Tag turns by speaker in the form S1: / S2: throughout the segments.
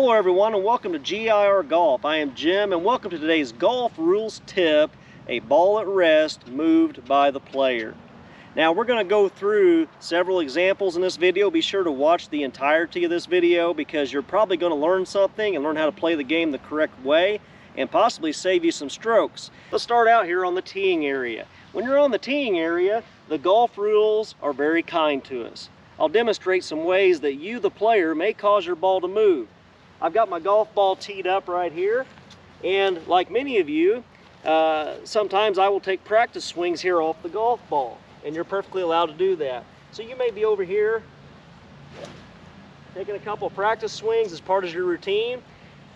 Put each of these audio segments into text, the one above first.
S1: Hello everyone and welcome to GIR Golf. I am Jim and welcome to today's golf rules tip, a ball at rest moved by the player. Now we're going to go through several examples in this video. Be sure to watch the entirety of this video because you're probably going to learn something and learn how to play the game the correct way and possibly save you some strokes. Let's start out here on the teeing area. When you're on the teeing area, the golf rules are very kind to us. I'll demonstrate some ways that you, the player, may cause your ball to move. I've got my golf ball teed up right here, and like many of you, sometimes I will take practice swings here off the golf ball, and you're perfectly allowed to do that. So you may be over here taking a couple of practice swings as part of your routine.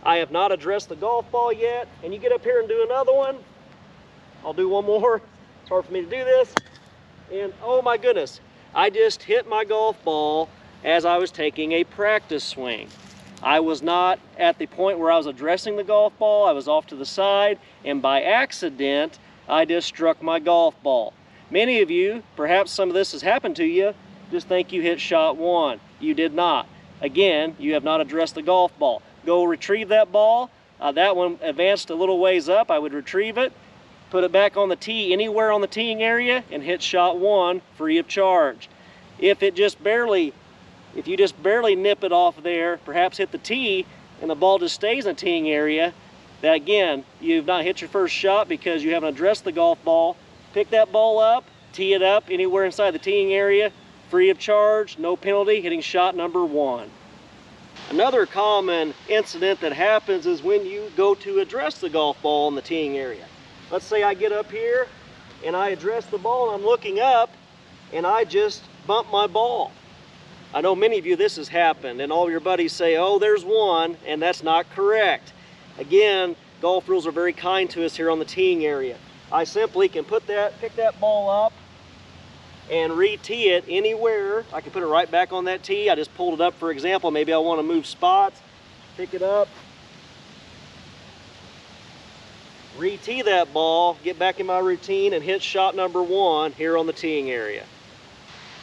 S1: I have not addressed the golf ball yet, and you get up here and do another one. I'll do one more. It's hard for me to do this. And oh my goodness, I just hit my golf ball as I was taking a practice swing. I was not at the point where I was addressing the golf ball. I was off to the side, and by accident, I just struck my golf ball. Many of you, perhaps some of this has happened to you, just think you hit shot one. You did not. Again, you have not addressed the golf ball. Go retrieve that ball. That one advanced a little ways up. I would retrieve it, put it back on the tee anywhere on the teeing area, and hit shot one free of charge. If you just barely nip it off there, perhaps hit the tee, and the ball just stays in the teeing area, that again, you've not hit your first shot because you haven't addressed the golf ball. Pick that ball up, tee it up anywhere inside the teeing area, free of charge, no penalty, hitting shot number one. Another common incident that happens is when you go to address the golf ball in the teeing area. Let's say I get up here and I address the ball and I'm looking up and I just bump my ball. I know many of you this has happened and all your buddies say, oh, there's one, and that's not correct. Again, golf rules are very kind to us here on the teeing area. I simply can pick that ball up and re-tee it anywhere. I can put it right back on that tee. I just pulled it up for example. Maybe I want to move spots. Pick it up, re-tee that ball, get back in my routine and hit shot number one here on the teeing area.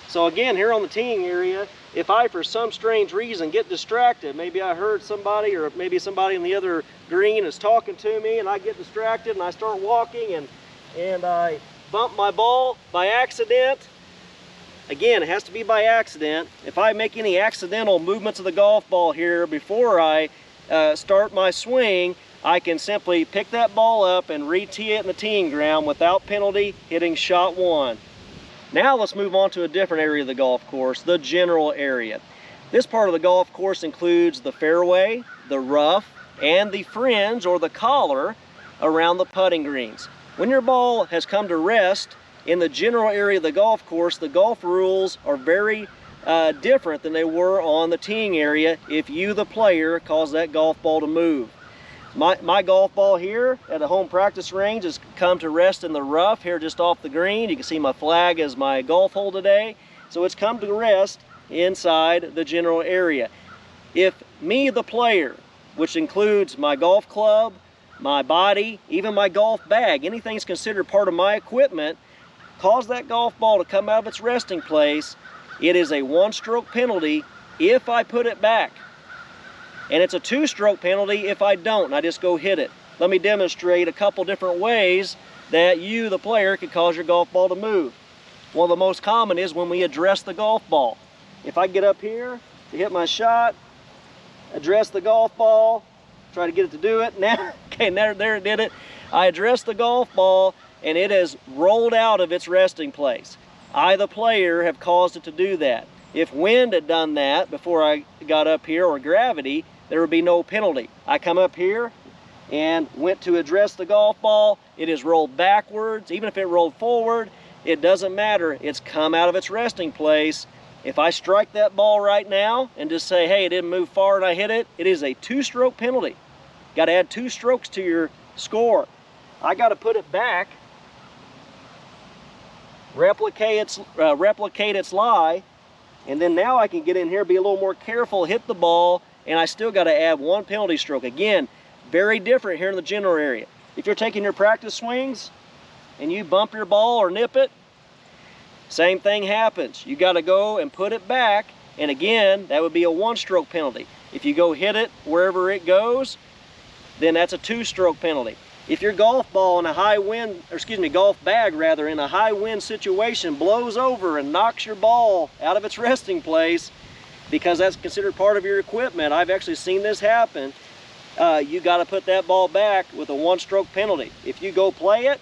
S1: So again, here on the teeing area, if I, for some strange reason, get distracted, maybe I heard somebody or maybe somebody in the other green is talking to me and I get distracted and I start walking and I bump my ball by accident. Again, it has to be by accident. If I make any accidental movements of the golf ball here before I start my swing, I can simply pick that ball up and re-tee it in the teeing ground without penalty, hitting shot one. Now let's move on to a different area of the golf course, the general area. This part of the golf course includes the fairway, the rough, and the fringe or the collar around the putting greens. When your ball has come to rest in the general area of the golf course, the golf rules are very different than they were on the teeing area if you, the player, cause that golf ball to move. My golf ball here at a home practice range has come to rest in the rough here just off the green. You can see my flag as my golf hole today. So it's come to rest inside the general area. If me, the player, which includes my golf club, my body, even my golf bag, anything that's considered part of my equipment, cause that golf ball to come out of its resting place, it is a one-stroke penalty if I put it back. And it's a two-stroke penalty if I don't, and I just go hit it. Let me demonstrate a couple different ways that you, the player, could cause your golf ball to move. One of the most common is when we address the golf ball. If I get up here to hit my shot, address the golf ball, try to get it to do it. Now, okay, there it did it. I addressed the golf ball, and it has rolled out of its resting place. I, the player, have caused it to do that. If wind had done that before I got up here, or gravity, there would be no penalty. I come up here and went to address the golf ball. It is rolled backwards. Even if it rolled forward, it doesn't matter. It's come out of its resting place. If I strike that ball right now and just say, hey, it didn't move far and I hit it, it is a two-stroke penalty. Got to add 2 strokes to your score. I got to put it back, replicate its lie, and then now I can get in here, be a little more careful, hit the ball, and I still got to add 1 penalty stroke. Again, very different here in the general area. If you're taking your practice swings and you bump your ball or nip it, same thing happens. You got to go and put it back, and again, that would be a 1-stroke penalty. If you go hit it wherever it goes, then that's a 2-stroke penalty. If your golf ball in a high wind, or excuse me, golf bag rather, in a high wind situation blows over and knocks your ball out of its resting place, because that's considered part of your equipment, I've actually seen this happen, you got to put that ball back with a 1-stroke penalty. If you go play it,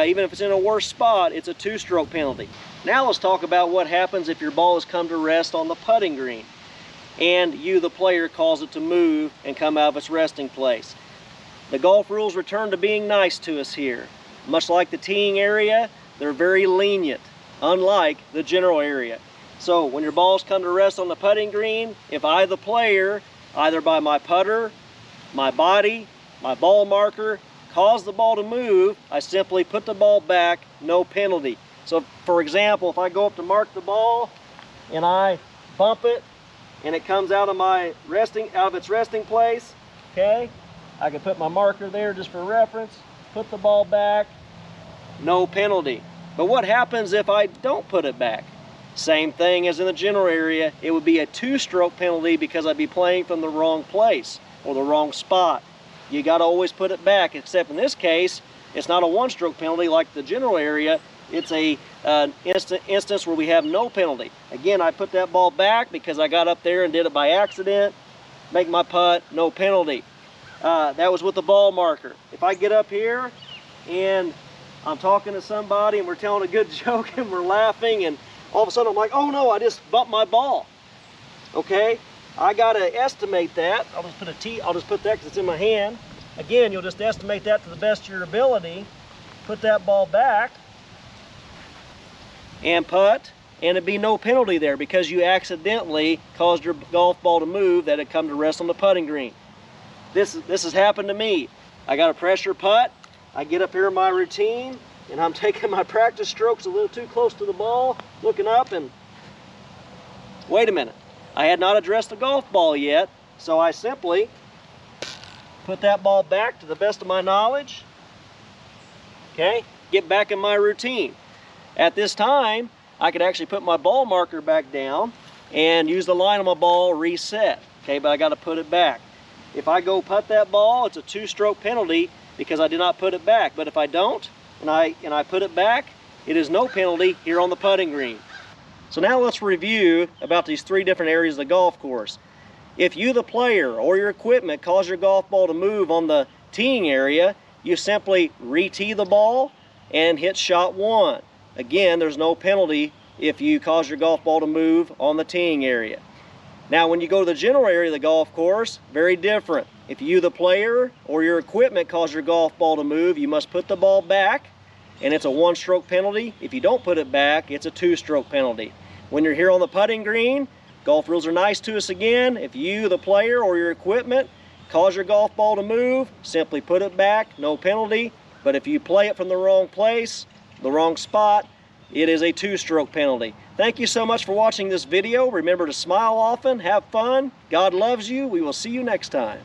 S1: even if it's in a worse spot, it's a 2-stroke penalty. Now let's talk about what happens if your ball has come to rest on the putting green and you, the player, cause it to move and come out of its resting place. The golf rules return to being nice to us here. Much like the teeing area, they're very lenient, unlike the general area. So when your balls come to rest on the putting green, if I, the player, either by my putter, my body, my ball marker, cause the ball to move, I simply put the ball back, no penalty. So for example, if I go up to mark the ball and I bump it and it comes out of its resting place, okay, I can put my marker there just for reference, put the ball back, no penalty. But what happens if I don't put it back? Same thing as in the general area, it would be a 2-stroke penalty because I'd be playing from the wrong place or the wrong spot. You got to always put it back, except in this case, it's not a 1-stroke penalty like the general area. It's a instance where we have no penalty. Again, I put that ball back because I got up there and did it by accident, make my putt, no penalty. That was with the ball marker. If I get up here and I'm talking to somebody and we're telling a good joke and we're laughing, and all of a sudden I'm like, oh no, I just bumped my ball. Okay, I gotta estimate that. I'll just put that because it's in my hand. Again, you'll just estimate that to the best of your ability. Put that ball back and putt, and it'd be no penalty there because you accidentally caused your golf ball to move that had come to rest on the putting green. This has happened to me. I got a pressure putt. I get up here in my routine and I'm taking my practice strokes a little too close to the ball, looking up, and wait a minute, I had not addressed the golf ball yet, so I simply put that ball back to the best of my knowledge, okay, get back in my routine. At this time, I could actually put my ball marker back down and use the line of my ball, reset, okay, but I got to put it back. If I go putt that ball, it's a 2-stroke penalty because I did not put it back. But if I don't, and I put it back, it is no penalty here on the putting green. So now let's review about these 3 different areas of the golf course. If you, the player, or your equipment cause your golf ball to move on the teeing area, you simply re-tee the ball and hit shot 1. Again, there's no penalty if you cause your golf ball to move on the teeing area. Now, when you go to the general area of the golf course, very different. If you, the player, or your equipment cause your golf ball to move, you must put the ball back, and it's a 1-stroke penalty. If you don't put it back, it's a 2-stroke penalty. When you're here on the putting green, golf rules are nice to us again. If you, the player, or your equipment cause your golf ball to move, simply put it back, no penalty. But if you play it from the wrong place, the wrong spot, it is a 2-stroke penalty. Thank you so much for watching this video. Remember to smile often, have fun. God loves you. We will see you next time.